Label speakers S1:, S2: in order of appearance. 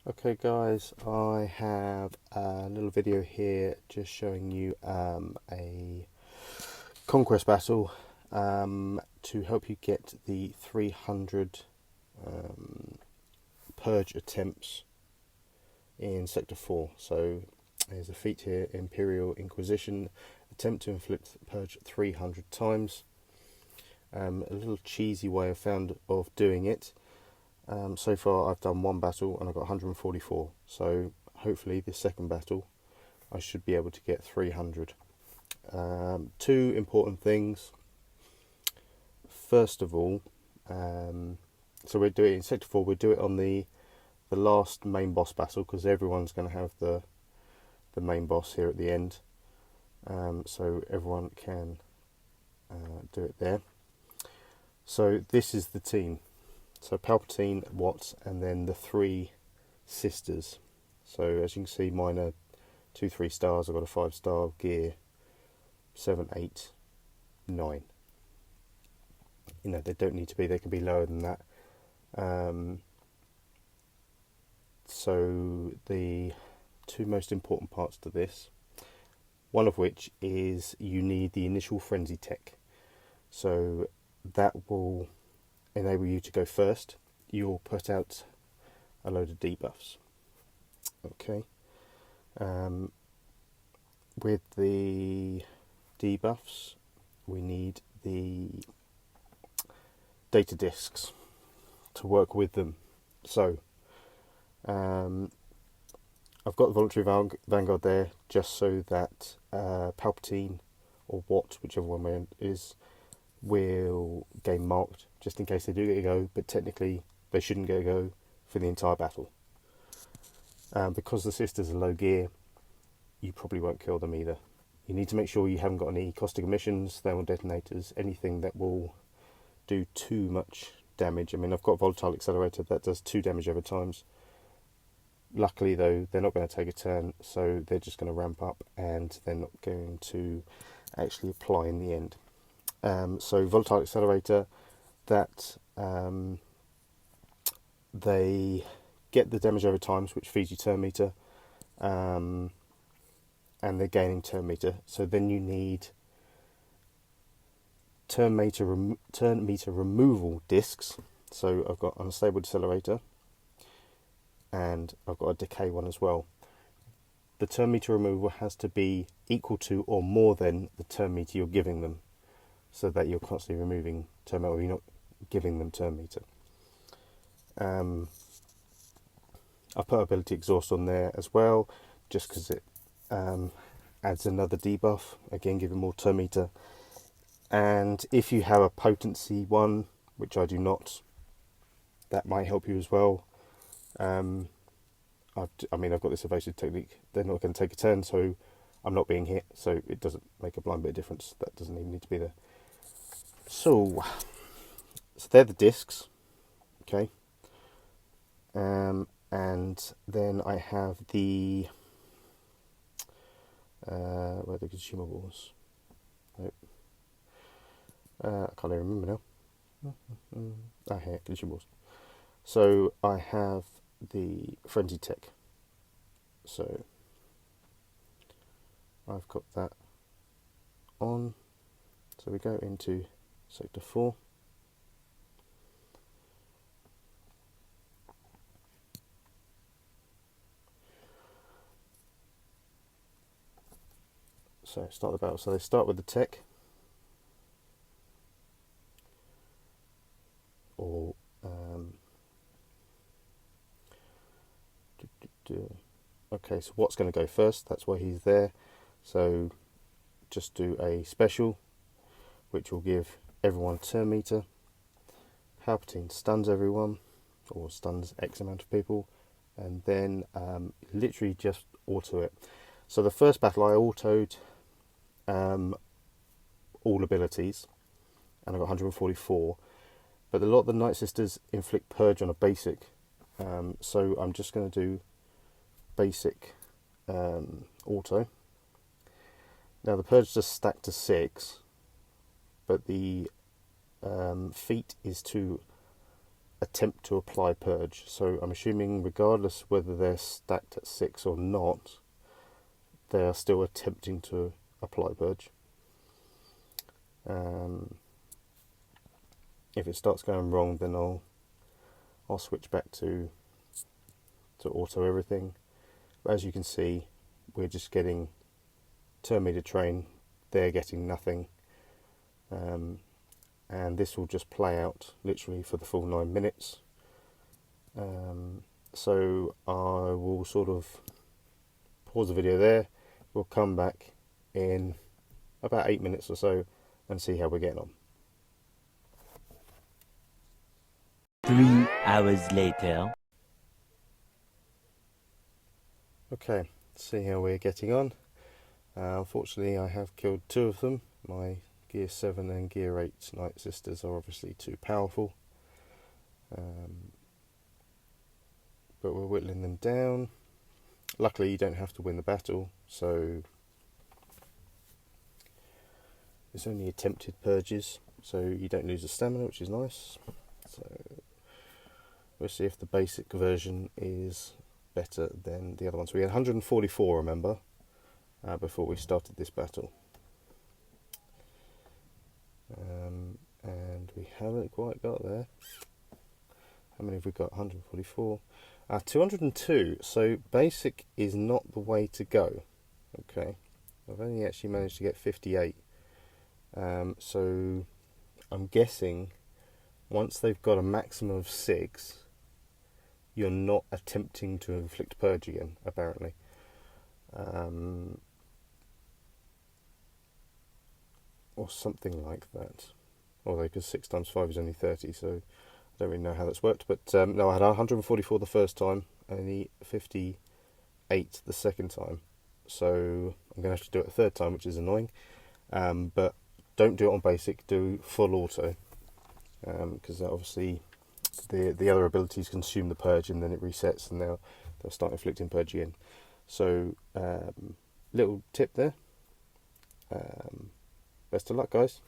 S1: Okay guys, I have a little video here just showing you a conquest battle to help you get the 300 purge attempts in Sector 4. So there's a feat here, Imperial Inquisition, attempt to inflict purge 300 times. A little cheesy way I've found of doing it. So far I've done one battle and I've got 144, so hopefully this second battle I should be able to get 300. Two important things. First of all, so we'll do it in Sector 4, we'll do it on the last main boss battle, because everyone's going to have the main boss here at the end, so everyone can do it there. So this is the team. So Palpatine, Watts, and then the three sisters. So as you can see, mine are 2, 3 stars. I've got a 5-star gear, 7, 8, 9. You know, they don't need to be. They can be lower than that. So the two most important parts to this, one of which is you need the initial frenzy tech. So that will enable you to go first. You'll put out a load of debuffs. Okay. With the debuffs, we need the data discs to work with them. So I've got the voluntary vanguard there just so that Palpatine or Watt, whichever one it is, will gain marked just in case they do get a go, but technically they shouldn't get a go for the entire battle. Because the sisters are low gear, you probably won't kill them either. You need to make sure you haven't got any caustic emissions, thermal detonators, anything that will do too much damage. I mean, I've got volatile accelerator that does 2 damage over times. Luckily though, they're not going to take a turn, so they're just going to ramp up and they're not going to actually apply in the end. So volatile accelerator, that they get the damage over times, which feeds you turn meter, and they're gaining turn meter. So then you need turn meter removal discs. So I've got unstable decelerator, and I've got a decay one as well. The turn meter removal has to be equal to or more than the turn meter you're giving them, so that you're constantly removing turn meter, or you're not giving them turn meter. I've put ability exhaust on there as well, just because it adds another debuff, again giving more turn meter. And if you have a potency one, which I do not, that might help you as well. I've got this evasive technique. They're not going to take a turn, so I'm not being hit, so it doesn't make a blind bit of difference. That doesn't even need to be there. So they're the discs, okay. And then I have the where are the consumables? Nope. I can't even remember now. Here, consumables. So I have the frenzy tech. So I've got that on. So we go into Sector 4. So start the battle. So they start with the tech, or okay. So what's going to go first? That's why he's there. So just do a special, which will give everyone turn meter. Palpatine stuns everyone, or stuns X amount of people, and then literally just auto it. So the first battle I autoed all abilities, and I got 144. But a lot of the Night Sisters inflict purge on a basic, so I'm just going to do basic auto. Now the purge just stacked to 6, but the feat is to attempt to apply purge. So I'm assuming regardless whether they're stacked at 6 or not, they are still attempting to apply purge. If it starts going wrong, then I'll switch back to auto everything. But as you can see, we're just getting turn me to train, they're getting nothing. And this will just play out literally for the full 9 minutes. So I will sort of pause the video there. We'll come back in about 8 minutes or so and see how we're getting on.
S2: 3 hours later.
S1: Okay, see how we're getting on. Unfortunately, I have killed 2 of them. My Gear 7 and Gear 8 Night Sisters are obviously too powerful. But we're whittling them down. Luckily, you don't have to win the battle, so it's only attempted purges, so you don't lose the stamina, which is nice. So we'll see if the basic version is better than the other ones. We had 144, remember, before we started this battle. And we haven't quite got there. How many have we got? 144. 202. So basic is not the way to go. Okay, I've only actually managed to get 58. So I'm guessing once they've got a maximum of 6, you're not attempting to inflict purge again, apparently. Or something like that. Although, because 6 times 5 is only 30, so I don't really know how that's worked. But no, I had 144 the first time, only 58 the second time. So I'm going to have to do it a third time, which is annoying. But don't do it on basic, do full auto. Because obviously the other abilities consume the purge and then it resets and they'll start inflicting purge again. So little tip there. Best of luck, guys.